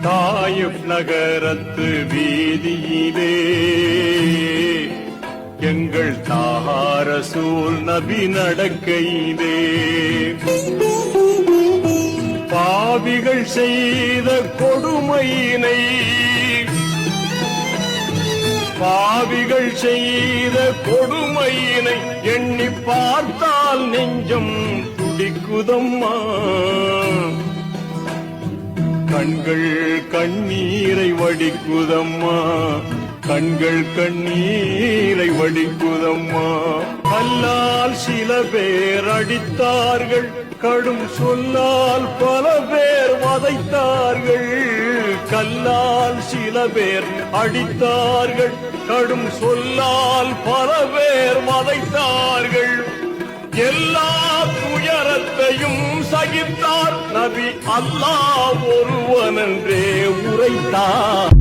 தாயிப் நகரத்து வீதியிலே எங்கள் தாஹா ரசூல் நபி நடக்கையிலே பாவிகள் செய்த கொடுமையினை பாவிகள் செய்த கொடுமையினை எண்ணி பார்த்தால் நெஞ்சம் துடிக்குதம்மா. கண்கள் கண்ணீரை வடிக்குதம்மா, கண்கள் கண்ணீரை வடிக்குதம்மா. கல்லால் சில பேர் அடித்தார்கள், கடும் சொல்லால் பல பேர் வதைத்தார்கள். கல்லால் சில பேர் அடித்தார்கள், கடும் சொல்லால் பல பேர் வதைத்தார்கள். எல்லா துயரத்தையும் சகித்தார் நபி, அல்லாஹ் ஒருவனென்றே உரைத்தார்.